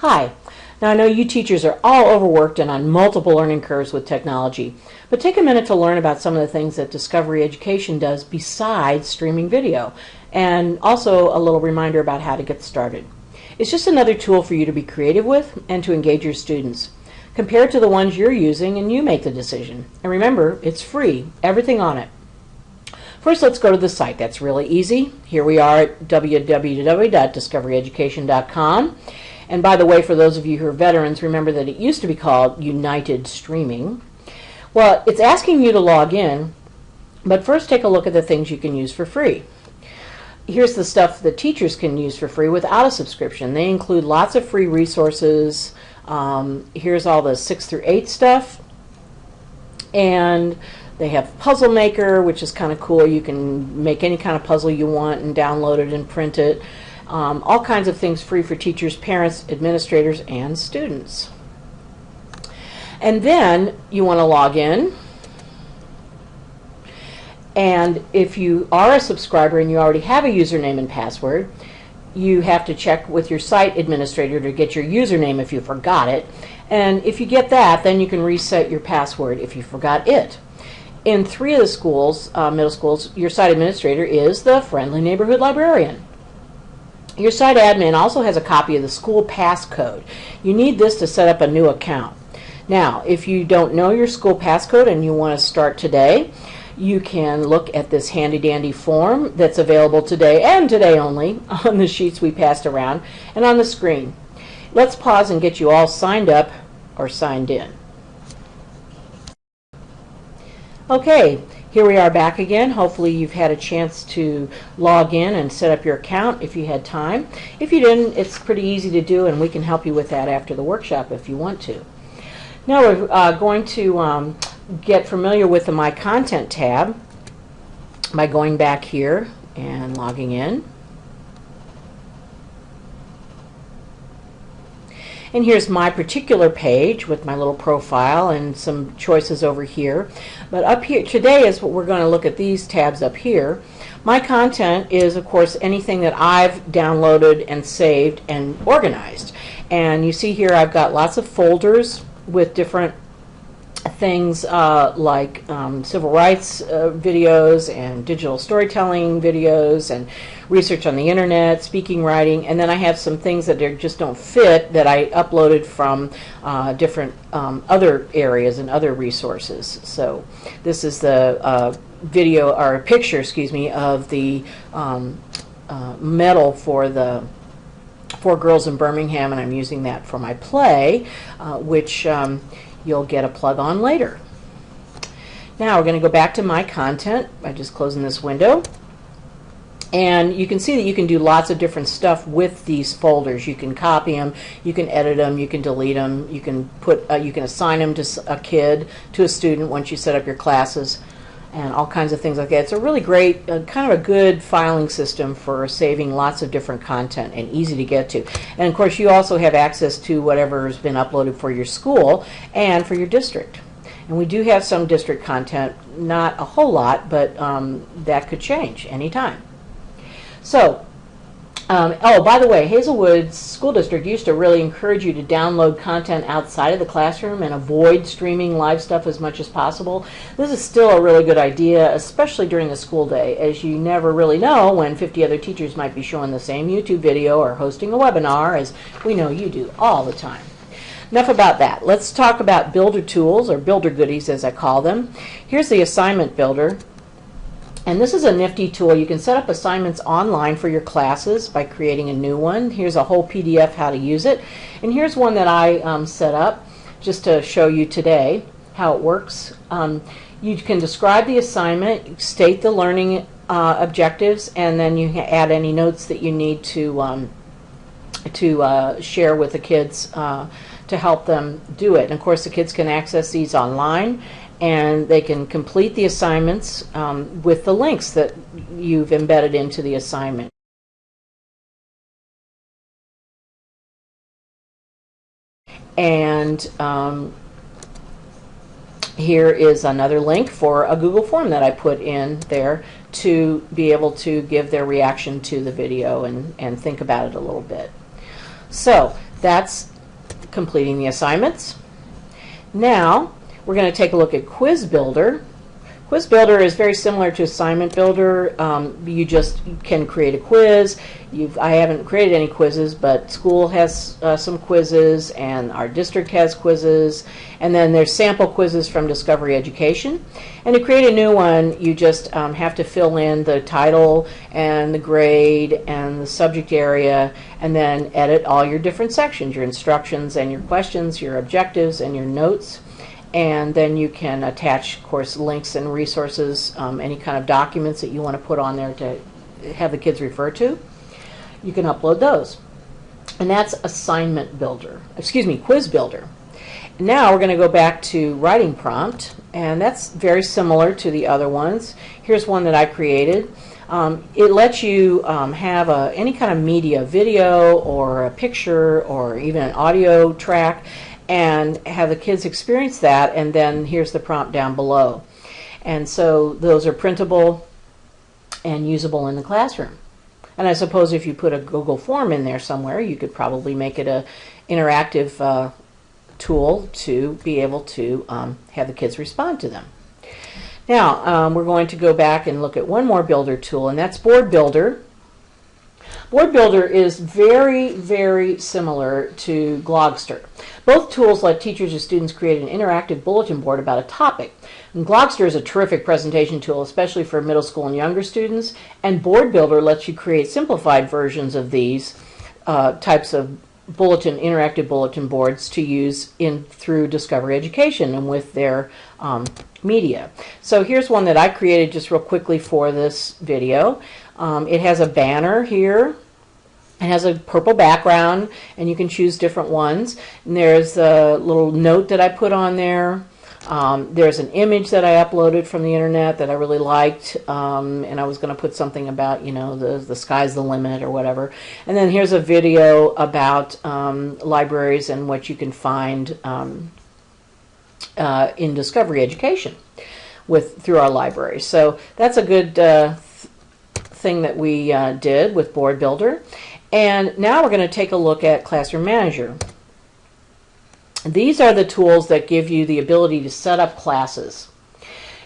Hi. Now I know you teachers are all overworked and on multiple learning curves with technology, but take a minute to learn about some of the things that Discovery Education does besides streaming video, and also a little reminder about how to get started. It's just another tool for you to be creative with and to engage your students. Compare it to the ones you're using and you make the decision. And remember, it's free, everything on it. First, let's go to the site. That's really easy. Here we are at www.discoveryeducation.com. And by the way, for those of you who are veterans, remember that it used to be called United Streaming. Well, it's asking you to log in, but first take a look at the things you can use for free. Here's the stuff that teachers can use for free without a subscription. They include lots of free resources. Here's all the 6 through 8 stuff. And they have Puzzle Maker, which is kind of cool. You can make any kind of puzzle you want and download it and print it. All kinds of things free for teachers, parents, administrators, and students. And then you want to log in. And if you are a subscriber and you already have a username and password, you have to check with your site administrator to get your username if you forgot it. And if you get that, then you can reset your password if you forgot it. In 3 of the schools, middle schools, your site administrator is the friendly neighborhood librarian. Your site admin also has a copy of the school passcode. You need this to set up a new account. Now, if you don't know your school passcode and you want to start today, you can look at this handy-dandy form that's available today and today only on the sheets we passed around and on the screen. Let's pause and get you all signed up or signed in. Okay, here we are back again. Hopefully you've had a chance to log in and set up your account if you had time. If you didn't, it's pretty easy to do, and we can help you with that after the workshop if you want to. Now we're going to get familiar with the My Content tab by going back here and logging in. And here's my particular page with my little profile and some choices over here. But up here today is what we're going to look at, these tabs up here. My Content is, of course, anything that I've downloaded and saved and organized. And you see here I've got lots of folders with different things like civil rights videos and digital storytelling videos and research on the internet, speaking, writing, and then I have some things that just don't fit that I uploaded from different other areas and other resources. So this is the video, or picture, excuse me, of the medal for the 4 girls in Birmingham, and I'm using that for my play, which you'll get a plug on later. Now we're going to go back to My Content by just closing this window. And you can see that you can do lots of different stuff with these folders. You can copy them, you can edit them, you can delete them, you can assign them to a kid, to a student once you set up your classes, and all kinds of things like that. It's a really great, kind of a good filing system for saving lots of different content and easy to get to. And of course you also have access to whatever has been uploaded for your school and for your district. And we do have some district content, not a whole lot, but that could change anytime. So, oh, by the way, Hazelwood School District used to really encourage you to download content outside of the classroom and avoid streaming live stuff as much as possible. This is still a really good idea, especially during the school day, as you never really know when 50 other teachers might be showing the same YouTube video or hosting a webinar, as we know you do all the time. Enough about that. Let's talk about builder tools, or builder goodies as I call them. Here's the assignment builder. And this is a nifty tool. You can set up assignments online for your classes by creating a new one. Here's a whole PDF how to use it. And here's one that I set up just to show you today how it works. You can describe the assignment, state the learning objectives, and then you add any notes that you need to share with the kids to help them do it. And of course the kids can access these online, and they can complete the assignments with the links that you've embedded into the assignment. And here is another link for a Google form that I put in there to be able to give their reaction to the video and think about it a little bit. So That's completing the assignments. Now we're going to take a look at Quiz Builder. Quiz Builder is very similar to Assignment Builder. You just can create a quiz. I haven't created any quizzes, but school has some quizzes, and our district has quizzes, and then there's sample quizzes from Discovery Education. And to create a new one, you just have to fill in the title and the grade and the subject area, and then edit all your different sections, your instructions and your questions, your objectives and your notes. And then you can attach, of course, links and resources, any kind of documents that you want to put on there to have the kids refer to. You can upload those. And that's Assignment Builder, Quiz Builder. Now we're going to go back to Writing Prompt, and that's very similar to the other ones. Here's one that I created. It lets you have any kind of media, video or a picture or even an audio track, and have the kids experience that, and then here's the prompt down below. And so those are printable and usable in the classroom. And I suppose if you put a Google form in there somewhere, you could probably make it an interactive tool to be able to have the kids respond to them. Now we're going to go back and look at one more builder tool, and that's Board Builder. Board Builder is very, very similar to Glogster. Both tools let teachers or students create an interactive bulletin board about a topic. And Glogster is a terrific presentation tool, especially for middle school and younger students, and Board Builder lets you create simplified versions of these types of interactive bulletin boards to use through Discovery Education and with their media. So here's one that I created just real quickly for this video. It has a banner here. It has a purple background, and you can choose different ones. And there's a little note that I put on there. There's an image that I uploaded from the internet that I really liked, and I was going to put something about, the sky's the limit or whatever. And then here's a video about libraries and what you can find in Discovery Education through our library. So that's a good thing that we did with Board Builder. And now we're going to take a look at Classroom Manager. These are the tools that give you the ability to set up classes.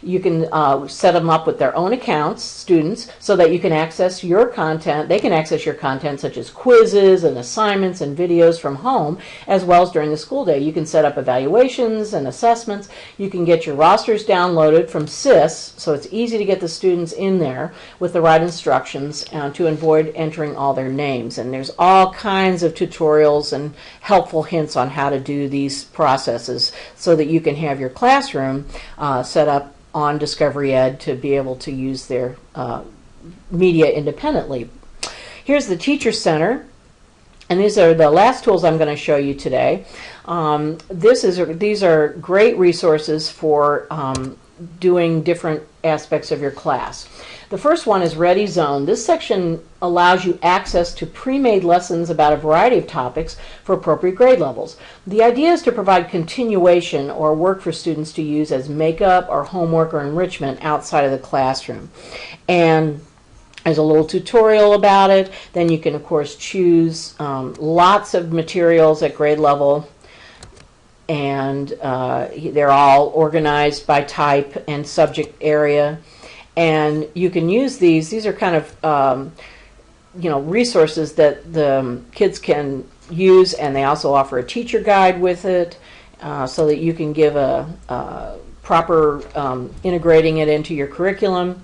You can set them up with their own accounts, students, so that you can access your content. They can access your content such as quizzes and assignments and videos from home, as well as during the school day. You can set up evaluations and assessments. You can get your rosters downloaded from SIS, so it's easy to get the students in there with the right instructions to avoid entering all their names. And there's all kinds of tutorials and helpful hints on how to do these processes so that you can have your classroom set up on Discovery Ed to be able to use their media independently. Here's the Teacher Center, and these are the last tools I'm going to show you today. These are great resources for doing different aspects of your class. The first one is Ready Zone. This section allows you access to pre-made lessons about a variety of topics for appropriate grade levels. The idea is to provide continuation or work for students to use as makeup or homework or enrichment outside of the classroom. And there's a little tutorial about it. Then you can, of course, choose lots of materials at grade level. And they're all organized by type and subject area. And you can use these. These are kind of resources that the kids can use, and they also offer a teacher guide with it, so that you can give a proper integrating it into your curriculum.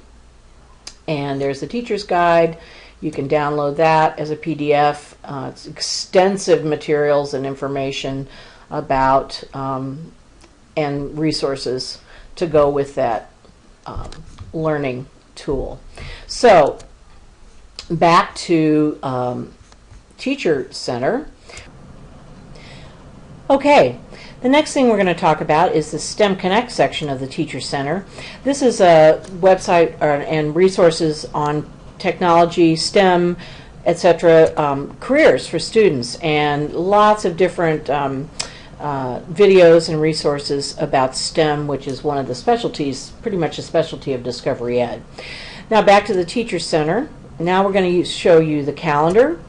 And there's the teacher's guide. You can download that as a PDF. It's extensive materials and information about and resources to go with that learning tool. So back to Teacher Center. Okay, the next thing we're going to talk about is the STEM Connect section of the Teacher Center. This is a website and resources on technology, STEM, etc., careers for students, and lots of different videos and resources about STEM, which is one of the specialties, pretty much a specialty of Discovery Ed. Now back to the Teacher Center. Now we're going to show you the calendar,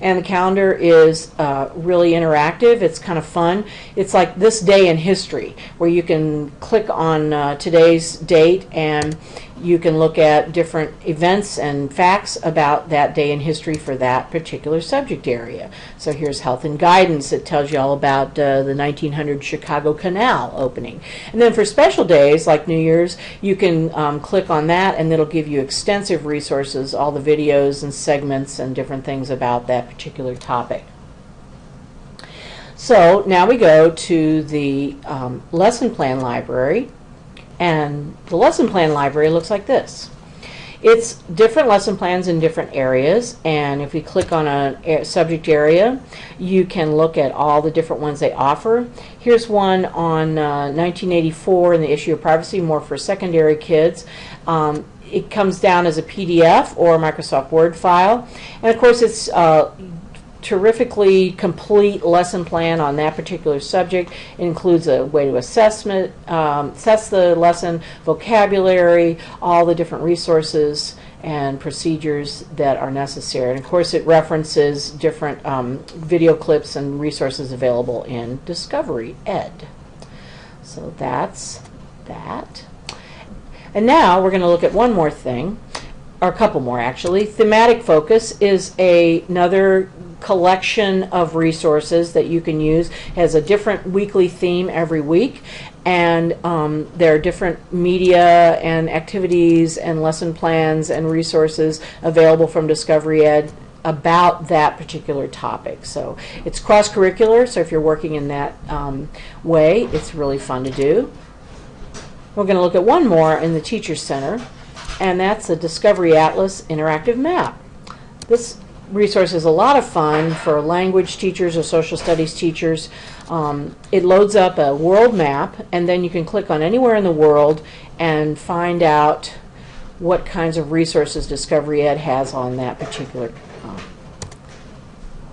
And the calendar is really interactive. It's kind of fun. It's like this day in history, where you can click on today's date and you can look at different events and facts about that day in history for that particular subject area. So here's Health and Guidance. It tells you all about the 1900 Chicago Canal opening. And then for special days like New Year's, you can click on that and it'll give you extensive resources, all the videos and segments and different things about that particular topic. So now we go to the lesson plan library. And the lesson plan library looks like this. It's different lesson plans in different areas, and if we click on a subject area, you can look at all the different ones they offer. Here's one on 1984 and the issue of privacy, more for secondary kids. It comes down as a PDF or a Microsoft Word file, and of course it's terrifically complete lesson plan on that particular subject. It includes a way to assess the lesson, vocabulary, all the different resources and procedures that are necessary. And of course it references different video clips and resources available in Discovery Ed. So that's that. And now we're going to look at one more thing, or a couple more actually. Thematic Focus is another collection of resources that you can use. It has a different weekly theme every week, and there are different media and activities and lesson plans and resources available from Discovery Ed about that particular topic. So it's cross-curricular, so if you're working in that way, it's really fun to do. We're going to look at one more in the Teacher Center, and that's a Discovery Atlas interactive map. This resource is a lot of fun for language teachers or social studies teachers. It loads up a world map, and then you can click on anywhere in the world and find out what kinds of resources Discovery Ed has on that particular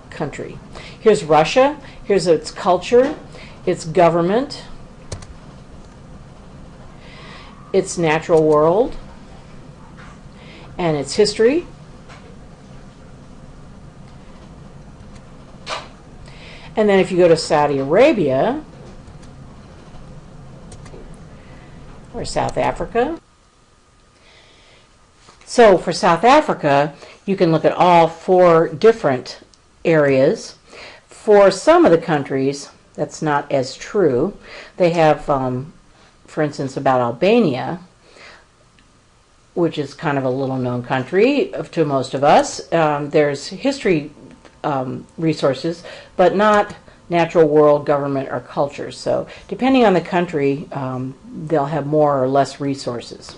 country. Here's Russia. Here's its culture, its government, its natural world, and its history. And then if you go to Saudi Arabia or South Africa, so for South Africa, you can look at all 4 different areas. For some of the countries, that's not as true. They have, for instance, about Albania, which is kind of a little known country to most of us. There's history resources, but not natural world, government, or culture. So depending on the country, they'll have more or less resources.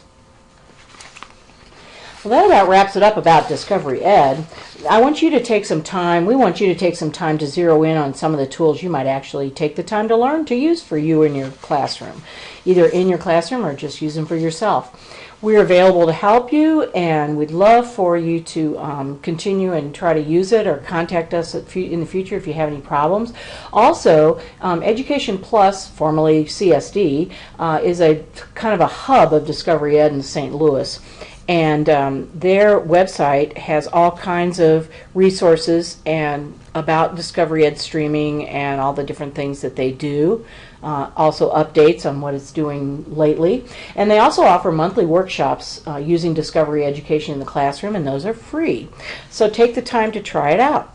Well, that about wraps it up about Discovery Ed. I want you to take some time, we want you to take some time to zero in on some of the tools you might actually take the time to learn to use for you in your classroom, either in your classroom or just use them for yourself. We're available to help you, and we'd love for you to continue and try to use it or contact us in the future if you have any problems. Also, Education Plus, formerly CSD, is a kind of a hub of Discovery Ed in St. Louis. And their website has all kinds of resources and about Discovery Ed streaming and all the different things that they do. Also updates on what it's doing lately. And they also offer monthly workshops using Discovery Education in the classroom, and those are free. So take the time to try it out.